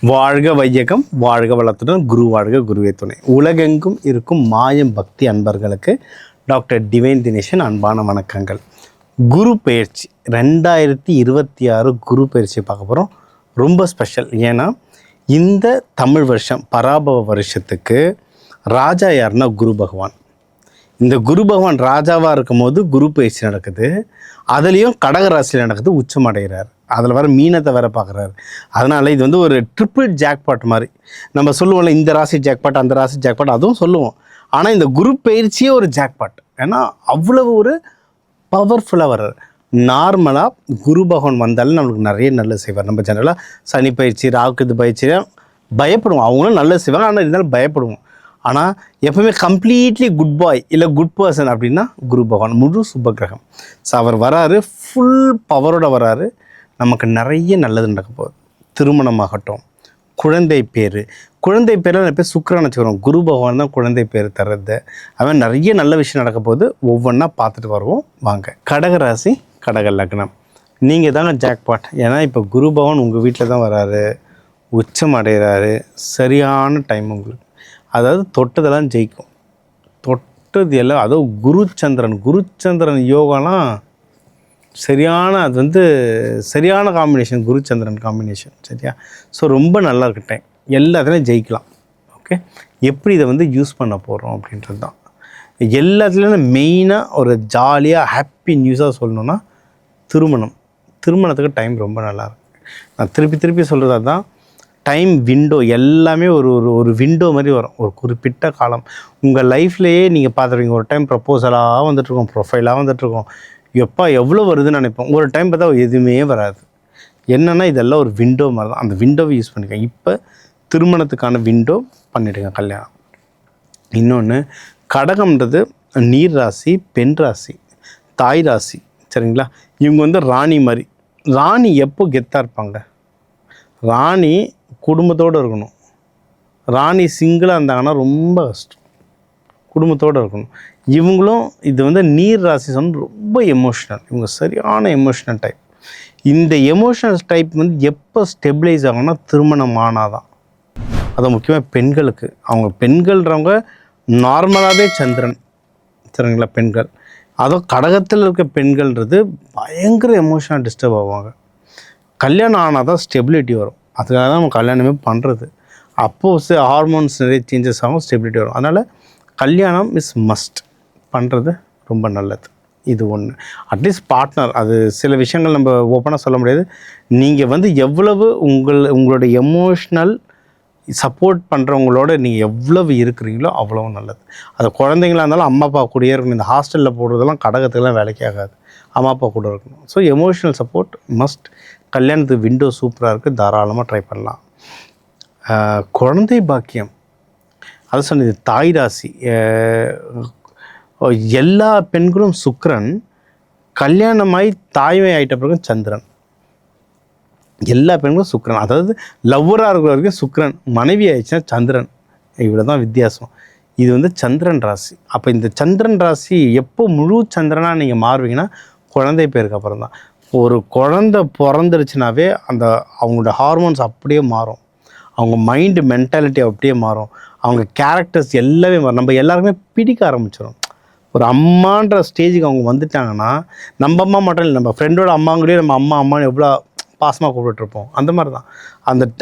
வாழ்க வையகம், வாழ்க வளத்துடன், குரு வாழ்க, குருவே துணை. உலகெங்கும் இருக்கும் மாயம் பக்தி அன்பர்களுக்கு டாக்டர் டிவைன் தினேஷன் அன்பான வணக்கங்கள். குரு பயிற்சி 2026 குரு பயிற்சி பார்க்க போகிறோம். ரொம்ப ஸ்பெஷல். ஏன்னா இந்த தமிழ் வருஷம் பராபவ வருஷத்துக்கு ராஜா யாருன்னா குரு பகவான். இந்த குரு பகவான் ராஜாவாக இருக்கும் போது குரு பயிற்சி நடக்குது. அதுலேயும் கடகராசியில் நடக்குது, உச்சம் அடைகிறார். அதில் வர மீனத்தை வேற பார்க்குறாரு. அதனால் இது வந்து ஒரு ட்ரிபிள் ஜாக்பாட் மாதிரி. நம்ம சொல்லுவோம்ல, இந்த ராசி ஜாக்பாட், அந்த ராசி ஜாக்பாட், அதுவும் சொல்லுவோம். ஆனால் இந்த குரு பயிற்சியே ஒரு ஜாக்பாட். ஏன்னா அவ்வளவு ஒரு பவர்ஃபுல்லாக வர்றார். நார்மலாக குரு பகவான் வந்தாலும் நம்மளுக்கு நிறைய நல்லது செய்வார். நம்ம ஜெனரலாக சனி பயிற்சி, ராகுது பயிற்சியாக பயப்படுவோம். அவங்களும் நல்லது செய்வாங்க, ஆனால் இருந்தாலும் பயப்படுவோம். ஆனால் எப்பவுமே கம்ப்ளீட்லி குட் பாய் இல்லை குட் பர்சன் அப்படின்னா குரு பகவான், முழு சுபகிரகம். ஸோ அவர் வராரு, ஃபுல் பவரோட வராரு. நமக்கு நிறைய நல்லது நடக்க போகுது. திருமணமாகட்டும், குழந்தை பேர் நிறைய பேர் சுக்கிரன் வச்சுக்கிறோம். குரு பகவான் தான் குழந்தை பேர் தர்றது. அவன் நிறைய நல்ல விஷயம் நடக்க போகுது. ஒவ்வொன்றா பார்த்துட்டு வருவோம் வாங்க. கடகராசி, கடக லக்னம், நீங்கள் தாங்க ஜாக்பாட். ஏன்னா இப்போ குரு பகவான் உங்கள் வீட்டில் தான் வராரு, உச்சம் அடைகிறாரு. சரியான டைம் உங்களுக்கு. அதாவது தொட்டதெல்லாம் ஜெயிக்கும். தொட்டது எல்லாம், அதுவும் குருச்சந்திரன் யோகாலாம் சரியான, அது வந்து சரியான காம்பினேஷன், குருச்சந்திரன் காம்பினேஷன். சரியா? ஸோ ரொம்ப நல்லா இருக்கு டைம். எல்லாத்துலேயும் ஜெயிக்கலாம். ஓகே, எப்படி இதை வந்து யூஸ் பண்ண போகிறோம் அப்படின்றது தான். எல்லாத்துலேயும் மெயினாக ஒரு ஜாலியாக ஹாப்பி நியூஸாக சொல்லணுன்னா திருமணத்துக்கு டைம் ரொம்ப நல்லாயிருக்கு. நான் திருப்பி சொல்கிறது தான். டைம் விண்டோ எல்லாமே ஒரு விண்டோ மாதிரி வரும். ஒரு குறிப்பிட்ட காலம் உங்கள் லைஃப்லேயே நீங்கள் பார்த்துருவீங்க. ஒரு டைம் ப்ரப்போசலாக வந்துட்டுருக்கோம், ப்ரொஃபைலாக வந்துட்டுருக்கோம். எப்போ எவ்வளோ வருதுன்னு நினைப்போம். ஒரு டைம் பார்த்தா எதுவுமே வராது. என்னென்னா இதெல்லாம் ஒரு விண்டோ மாதிரி தான். அந்த விண்டோவை யூஸ் பண்ணிக்கோங்க. இப்போ திருமணத்துக்கான விண்டோ பண்ணிவிடுங்க, கல்யாணம். இன்னொன்று, கடகம்ன்றது நீர் ராசி, பெண் ராசி, தாய் ராசி. சரிங்களா? இவங்க வந்து ராணி மாதிரி. ராணி எப்போ கெத்தாக இருப்பாங்க? ராணி குடும்பத்தோடு இருக்கணும். ராணி சிங்கிளாக இருந்தாங்கன்னா ரொம்ப கஷ்டம். குடும்பத்தோடு இருக்கணும். இவங்களும் இது வந்து நீர் ராசி சொன்ன ரொம்ப எமோஷ்னல். இவங்க சரியான எமோஷ்னல் டைப். இந்த எமோஷ்னல் டைப் வந்து எப்போ ஸ்டெபிளைஸ் ஆகும்னா திருமணம் ஆனாதான். அது முக்கியமாக பெண்களுக்கு. அவங்க பெண்கள்ன்றவங்க நார்மலாகவே சந்திரன். சரிங்களா? பெண்கள், அதுவும் கடகத்தில் இருக்க பெண்கள்ன்றது பயங்கர எமோஷனல் டிஸ்டர்ப் ஆவாங்க. கல்யாணம் ஆனால் தான் ஸ்டெபிலிட்டி வரும். அதுக்காக தான் நம்ம கல்யாணமே பண்ணுறது. அப்போது ஹார்மோன்ஸ் நிறைய சேஞ்சஸ் ஆகும், ஸ்டெபிலிட்டி வரும். அதனால் கல்யாணம் இஸ் மஸ்ட் பண்ணுறது ரொம்ப நல்லது. இது ஒன்று. அட்லீஸ்ட் பார்ட்னர், அது சில விஷயங்கள் நம்ம ஓப்பனாக சொல்ல முடியாது. நீங்கள் வந்து எவ்வளவு உங்களோட எமோஷ்னல் சப்போர்ட் பண்ணுறவங்களோட நீங்கள் எவ்வளவு இருக்கிறீங்களோ அவ்வளவு நல்லது. அது குழந்தைங்களாக இருந்தாலும் அம்மா அப்பா கூடயே இருக்கணும். இந்த ஹாஸ்டலில் போடுறதெல்லாம் கடகத்துக்கெல்லாம் வேலைக்கே ஆகாது. அம்மா அப்பா கூட இருக்கணும். So emotional support must. கல்யாணத்துக்கு விண்டோ சூப்பராக இருக்குது, தாராளமாக ட்ரை பண்ணலாம். குழந்தை பாக்கியம், அது சொன்னது தாய் ராசி. எல்லா பெண்களும் சுக்கிரன், கல்யாணமாகி தாய்மை ஆகிட்ட பிறகு சந்திரன். எல்லா பெண்களும் சுக்கிரன். அதாவது லவ்வராக இருக்கிற வரைக்கும் சுக்கிரன், மனைவி ஆயிடுச்சுன்னா சந்திரன். இவ்வளோ தான் வித்தியாசம். இது வந்து சந்திரன் ராசி. அப்போ இந்த சந்திரன் ராசி எப்போ முழு சந்திரனாக நீங்கள் மாறுவீங்கன்னா குழந்தை பேருக்கு அப்புறம் தான். ஒரு குழந்தை பிறந்துருச்சுனாவே அந்த அவங்களோட ஹார்மோன்ஸ் அப்படியே மாறும். அவங்க மைண்டு மென்டாலிட்டி அப்படியே மாறும். அவங்க கேரக்டர்ஸ் எல்லாமே மாறும். நம்ம எல்லாருக்குமே பிடிக்க ஆரம்பிச்சிடும். ஒரு அம்மான்ற ஸ்டேஜுக்கு அவங்க வந்துட்டாங்கன்னா, நம்ம அம்மா மட்டும் இல்லை, நம்ம ஃப்ரெண்டோட அம்மாங்களே நம்ம அம்மான்னு எவ்வளோ பாசமாக கூப்பிட்டுருப்போம். அந்த மாதிரி தான்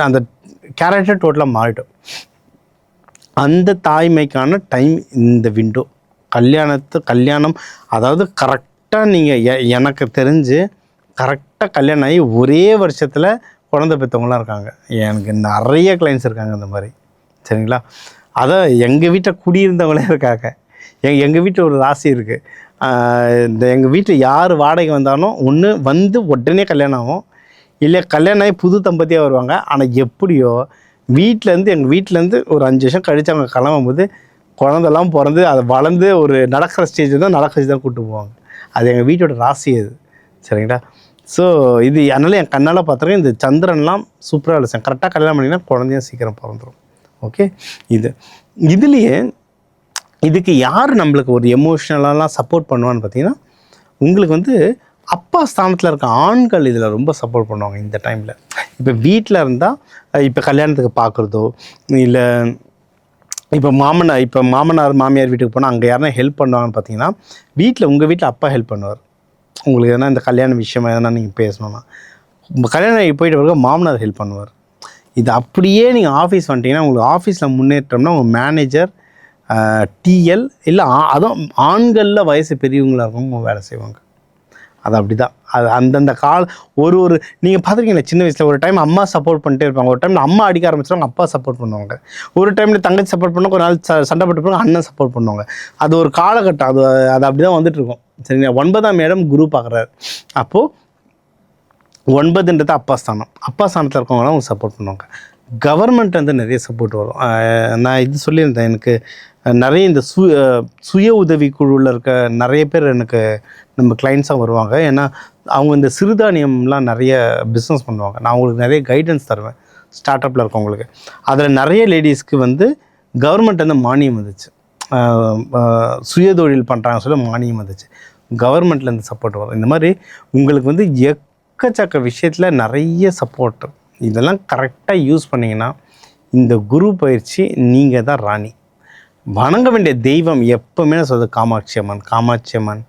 அந்த கேரக்டர் டோட்டலாக மாறிடும். அந்த தாய்மைக்கான டைம் இந்த விண்டோ. கல்யாணம் அதாவது கரெக்டாக நீங்கள் எனக்கு தெரிஞ்சு கரெக்டாக கல்யாணம் ஆகி ஒரே வருஷத்தில் குழந்தை பெற்றவங்களாம் இருக்காங்க. எனக்கு நிறைய கிளைண்ட்ஸ் இருக்காங்க இந்த மாதிரி. சரிங்களா? அதான் எங்கள் வீட்டில் குடியிருந்தவங்களே இருக்காங்க. எங்கள் வீட்டில் ஒரு ராசி இருக்குது. இந்த எங்கள் வீட்டில் யார் வாடகை வந்தாலும் ஒன்று வந்து உடனே கல்யாணம் ஆகும், இல்லை கல்யாணம் ஆகி புது தம்பதியாக வருவாங்க. ஆனால் எப்படியோ எங்கள் வீட்டிலேருந்து ஒரு 5 வருஷம் கழித்து அவங்க கிளம்பும்போது குழந்தெல்லாம் பிறந்து அதை வளர்ந்து ஒரு நடக்கிற ஸ்டேஜ் தான் கூப்பிட்டு போவாங்க. அது எங்கள் வீட்டோட ராசி அது. சரிங்களா? ஸோ இது அதனால் என் கண்ணால் பார்த்துருக்கேன். இந்த சந்திரன்லாம் சூப்பராக இல்லை. கரெக்டாக கல்யாணம் பண்ணிங்கன்னா குழந்தையும் சீக்கிரம் பிறந்துடும். ஓகே, இதுலேயே இதுக்கு யார் நம்மளுக்கு ஒரு எமோஷ்னலாலாம் சப்போர்ட் பண்ணுவான்னு பார்த்தீங்கன்னா, உங்களுக்கு வந்து அப்பா ஸ்தானத்தில் இருக்க ஆண்கள் இதில் ரொம்ப சப்போர்ட் பண்ணுவாங்க இந்த டைமில். இப்போ வீட்டில் இருந்தால் இப்போ கல்யாணத்துக்கு பார்க்குறதோ இல்லை இப்போ மாமனார் மாமியார் வீட்டுக்கு போனால் அங்கே யாருன்னா ஹெல்ப் பண்ணுவாங்கன்னு பார்த்தீங்கன்னா வீட்டில் உங்கள் வீட்டில் அப்பா ஹெல்ப் பண்ணுவார். உங்களுக்கு எதனா இந்த கல்யாண விஷயமா எதனா நீங்கள் பேசணுன்னா கல்யாணம் போயிட்டு பிறகு மாமனார் ஹெல்ப் பண்ணுவார். இது அப்படியே நீங்கள் ஆஃபீஸ் வந்துட்டிங்கன்னா உங்களுக்கு ஆஃபீஸில் முன்னேற்றம்னா உங்கள் மேனேஜர் டிஎல் இல்லை அதுவும் ஆண்களில் வயசு பெரியவங்களாக இருக்கவங்க வேலை செய்வாங்க. அது அப்படி தான். அது அந்தந்த ஒரு நீங்கள் பார்த்துருக்கீங்களா சின்ன வயசில் ஒரு டைம் அம்மா சப்போர்ட் பண்ணிட்டே இருப்பாங்க, ஒரு டைமில் அம்மா அடிக்க ஆரம்பிச்சிருவாங்க, அப்பா சப்போர்ட் பண்ணுவாங்க, ஒரு டைமில் தங்கச்சி சப்போர்ட் பண்ணுவாங்க, ஒரு நாள் சண்டை போட்டு போவாங்க, அண்ணன் சப்போர்ட் பண்ணுவாங்க. அது ஒரு காலகட்டம். அது அப்படி தான் வந்துட்டுருக்கும். சரிங்களா? 9ஆம் இடம் குரு பார்க்குறாரு. அப்போது 9ன்றது அப்பா ஸ்தானம். அப்பா ஸ்தானத்தில் இருக்கவங்களாம் அவங்க சப்போர்ட் பண்ணுவாங்க. கவர்மெண்ட் வந்து நிறைய சப்போர்ட் வரும். நான் இது சொல்லியிருந்தேன், எனக்கு நிறைய இந்த சுய உதவி குழுவில் இருக்க நிறைய பேர் எனக்கு நம்ம கிளைண்ட்ஸாக வருவாங்க. ஏன்னா அவங்க இந்த சிறுதானியம்லாம் நிறைய பிஸ்னஸ் பண்ணுவாங்க. நான் அவங்களுக்கு நிறைய கைடன்ஸ் தருவேன் ஸ்டார்ட் அப்பில் இருக்கவங்களுக்கு. அதில் நிறைய லேடிஸ்க்கு வந்து கவர்மெண்ட் வந்து மானியம் வந்துச்சு. சுயதொழில் பண்ணுறாங்க சொல்ல மானியம் வந்துச்சு. கவர்மெண்ட்லேருந்து சப்போர்ட் வரும். இந்த மாதிரி உங்களுக்கு வந்து எக்கச்சக்க விஷயத்தில் நிறைய சப்போர்ட். இதெல்லாம் கரெக்டாக யூஸ் பண்ணிங்கன்னா இந்த குரு பயிற்சி நீங்கள் தான் ராணி. வணங்க வேண்டிய தெய்வம் எப்போவுமே நான் சொல்கிறது காமாட்சி அம்மன்,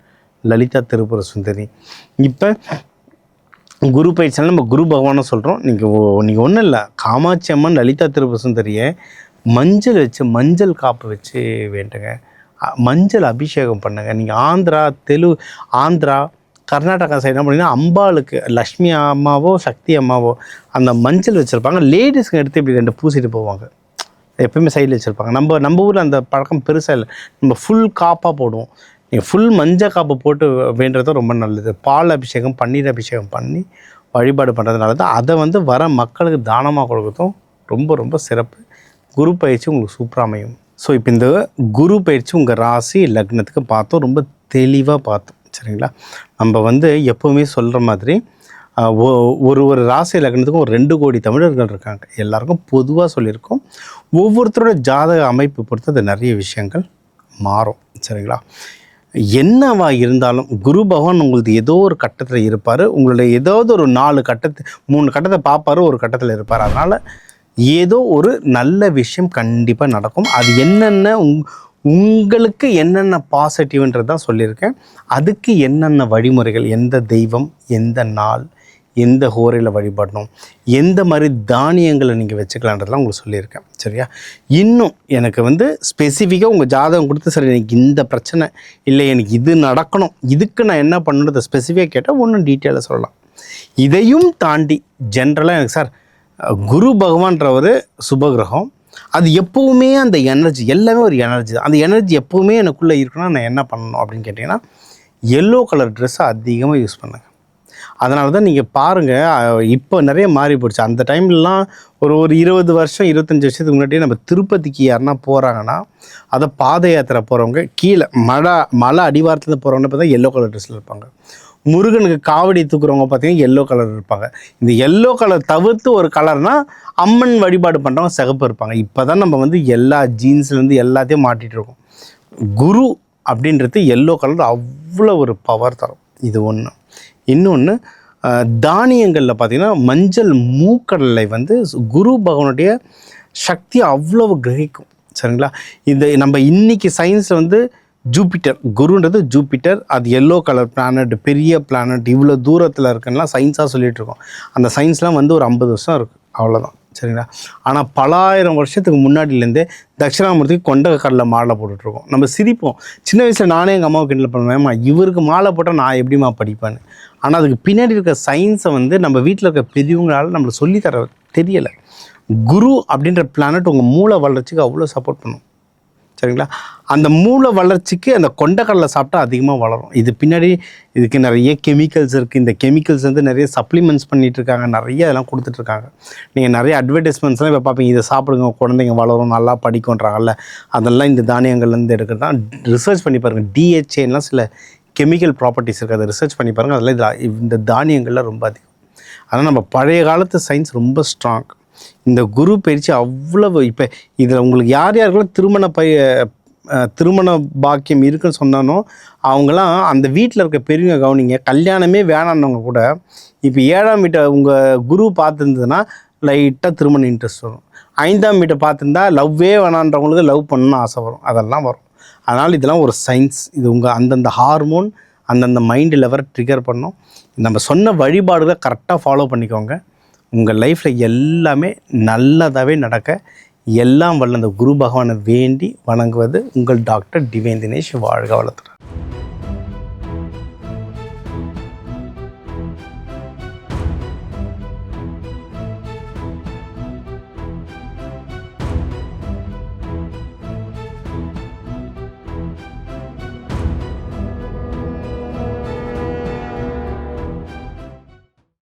லலிதா திரிபுர சுந்தரி. இப்போ குரு பயிற்சினால் நம்ம குரு பகவானை சொல்கிறோம். நீங்கள் ஒன்றும் இல்லை, காமாட்சி அம்மன் லலிதா திரிபுர சுந்தரியை மஞ்சள் காப்பு வச்சு வேண்டுங்க, மஞ்சள் அபிஷேகம் பண்ணுங்கள். நீங்கள் ஆந்திரா கர்நாடகா சைடு என்ன பண்ணிங்கன்னா அம்பாளுக்கு லக்ஷ்மி அம்மாவோ சக்தி அம்மாவோ அந்த மஞ்சள் வச்சுருப்பாங்க. லேடிஸ்க்கு எடுத்து இப்படி 2 பூசிட்டு போவாங்க. எப்போயுமே சைடில் வச்சுருப்பாங்க. நம்ம ஊரில் அந்த பழக்கம் பெருசாக இல்லை. நம்ம ஃபுல் காப்பாக போடுவோம். நீங்கள் ஃபுல் மஞ்சள் காப்பு போட்டு வேண்டுறது ரொம்ப நல்லது. பால் அபிஷேகம் பன்னீர் அபிஷேகம் பண்ணி வழிபாடு பண்ணுறதுனால தான் அதை வந்து வர மக்களுக்கு தானமாக கொடுக்கறதும் ரொம்ப ரொம்ப சிறப்பு. குரு பயிற்சி உங்களுக்கு சூப்பராக அமையும். ஸோ இப்போ இந்த குரு பயிற்சி உங்கள் ராசி லக்னத்துக்கு பார்த்தோம், ரொம்ப தெளிவாக பார்த்தோம். சரிங்களா? நம்ம வந்து எப்போவுமே சொல்கிற மாதிரி ஒரு ராசி லக்னத்துக்கும் ஒரு 2 கோடி தமிழர்கள் இருக்காங்க. எல்லாருக்கும் பொதுவாக சொல்லியிருக்கோம். ஒவ்வொருத்தரோட ஜாதக அமைப்பு பொறுத்து அது நிறைய விஷயங்கள் மாறும். சரிங்களா? என்னவா இருந்தாலும் குரு பகவான் உங்களுக்கு ஏதோ ஒரு கட்டத்தில் இருப்பார். உங்களுடைய ஏதாவது ஒரு 3 கட்டத்தை பார்ப்பார், ஒரு கட்டத்தில் இருப்பார். அதனால் ஏதோ ஒரு நல்ல விஷயம் கண்டிப்பாக நடக்கும். அது என்னென்ன உங்களுக்கு என்னென்ன பாசிட்டிவ்ன்றது தான் சொல்லியிருக்கேன். அதுக்கு என்னென்ன வழிமுறைகள், எந்த தெய்வம், எந்த நாள், எந்த ஹோரையில் வழிபடணும், எந்த மாதிரி தானியங்களை நீங்கள் வச்சுக்கலான்றதுலாம் உங்களுக்கு சொல்லியிருக்கேன். சரியா? இன்னும் எனக்கு வந்து ஸ்பெசிஃபிக்காக உங்கள் ஜாதகம் கொடுத்து சரி எனக்கு இந்த பிரச்சனை இல்லை, எனக்கு இது நடக்கணும், இதுக்கு நான் என்ன பண்ணணுன்றதை ஸ்பெசிஃபிக்காக கேட்டால் ஒன்றும் டீட்டெயிலாக சொல்லலாம். இதையும் தாண்டி ஜென்ரலாக எனக்கு சார் குரு பகவான்றவர் சுபகிரகம், அது எப்போவுமே அந்த எனர்ஜி எல்லாமே ஒரு எனர்ஜி தான். அந்த எனர்ஜி எப்போவுமே எனக்குள்ளே இருக்குன்னா நான் என்ன பண்ணணும் அப்படின்னு கேட்டிங்கன்னா எல்லோ கலர் ட்ரெஸ்ஸை அதிகமாக யூஸ் பண்ணுங்க. அதனால தான் நீங்கள் பாருங்கள், இப்போ நிறைய மாறி போயிடுச்சு. அந்த டைம்லலாம் ஒரு 20 வருஷம் 25 வருஷத்துக்கு முன்னாடியே நம்ம திருப்பதிக்கு யாருன்னா போகிறாங்கன்னா அதை பாத யாத்திரை போகிறவங்க கீழே மலை அடிவாரத்தில் போகிறவங்க பார்த்தா எல்லோ கலர் ட்ரெஸ்ஸில் இருப்பாங்க. முருகனுக்கு காவடி தூக்குறவங்க பார்த்தீங்கன்னா எல்லோ கலர் இருப்பாங்க. இந்த எல்லோ கலர் தவிர்த்து ஒரு கலர்னால் அம்மன் வழிபாடு பண்ணுறவங்க சிகப்பு இருப்பாங்க. இப்போ தான் நம்ம வந்து எல்லா ஜீன்ஸ்லேருந்து எல்லாத்தையும் மாட்டிகிட்டு இருக்கோம். குரு அப்படின்றது எல்லோ கலர் அவ்வளோ ஒரு பவர் தரும். இது ஒன்று. இன்னொன்று, தானியங்களில் பார்த்திங்கன்னா மஞ்சள் மூக்கடலை வந்து குரு பகவானுடைய சக்தி அவ்வளவு கிரகிக்கும். சரிங்களா? இந்த நம்ம இன்றைக்கி சயின்ஸில் வந்து ஜூபிட்டர், குருன்றது ஜூபிட்டர், அது எல்லோ கலர் பிளானட், பெரிய பிளானட், இவ்வளோ தூரத்தில் இருக்குன்னா சயின்ஸாக சொல்லிகிட்ருக்கோம். அந்த சயின்ஸ்லாம் வந்து ஒரு 50 வருஷம் இருக்குது, அவ்வளோதான். சரிங்களா? ஆனால் பலாயிரம் வருஷத்துக்கு முன்னாடியிலேருந்தே தட்சிணாமூர்த்திக்கு கொண்ட கடலை மாலை போட்டுட்ருக்கோம். நம்ம சிரிப்போம். சின்ன வயசில் நானே எங்கள் அம்மாவுக்கு கிண்டல் பண்ணுவேன்மா, இவருக்கு மாலை போட்டால் நான் எப்படிமா படிப்பேன்னு. ஆனால் அதுக்கு பின்னாடி இருக்க சயின்ஸை வந்து நம்ம வீட்டில் இருக்க பெரியவங்களால் நம்மளுக்கு சொல்லித்தர தெரியலை. குரு அப்படின்ற பிளானட் உங்கள் மூளை வளர்ச்சிக்கு அவ்வளோ சப்போர்ட் பண்ணும். சரிங்களா? அந்த மூளை வளர்ச்சிக்கு அந்த கொண்டைக்கடலை சாப்பிட்டா அதிகமாக வளரும். இது பின்னாடி இதுக்கு நிறைய கெமிக்கல்ஸ் இருக்குது. இந்த கெமிக்கல்ஸ் வந்து நிறைய சப்ளிமெண்ட்ஸ் பண்ணிகிட்ருக்காங்க, நிறைய இதெல்லாம் கொடுத்துட்ருக்காங்க. நீங்கள் நிறைய அட்வர்டைஸ்மெண்ட்ஸ்லாம் இப்போ பார்ப்பீங்க, இதை சாப்பிடுங்க குழந்தைங்க வளரும் நல்லா படிக்கும்ன்றாங்கல்ல, அதெல்லாம் இந்த தானியங்கள்லேருந்து எடுக்கிறது தான். ரிசர்ச் பண்ணி பாருங்கள், டிஹெச்ஏலாம் சில கெமிக்கல் ப்ராப்பர்ட்டிஸ் இருக்குது, அதை ரிசர்ச் பண்ணி பாருங்கள். அதெல்லாம் இந்த தானியங்கள்லாம் ரொம்ப அதிகம். ஆனால் நம்ம பழைய காலத்து சயின்ஸ் ரொம்ப ஸ்ட்ராங். இந்த குரு பயிற்சி அவ்வளவு இப்போ இதில் உங்களுக்கு யார் யாருக்கெல்லாம் திருமண திருமண பாக்கியம் இருக்குன்னு சொன்னானோ அவங்களாம் அந்த வீட்டில் இருக்க பெரியவங்க கவனிங்க, கல்யாணமே வேணான்னவங்க கூட இப்போ 7ஆம் வீட்டை உங்கள் குரு பார்த்துருந்ததுன்னா லைட்டாக திருமண இன்ட்ரெஸ்ட் வரும். 5ஆம் வீட்டை பார்த்துருந்தா லவ்வே வேணான்றவங்களுக்கு லவ் பண்ணணும்னு ஆசை வரும், அதெல்லாம் வரும். அதனால் இதெல்லாம் ஒரு சயின்ஸ். இது உங்கள் அந்தந்த ஹார்மோன் அந்தந்த மைண்டு லெவலை ட்ரிகர் பண்ணும். நம்ம சொன்ன வழிபாடுகளை கரெக்டாக ஃபாலோ பண்ணிக்கோங்க. உங்கள் லைஃப்பில் எல்லாமே நல்லதாகவே நடக்க எல்லாம் வல்ல அந்த குரு பகவானை வேண்டி வணங்குவது உங்கள் டாக்டர் டிவைன் தினேஷ். வாழ்க வளத்துடன்.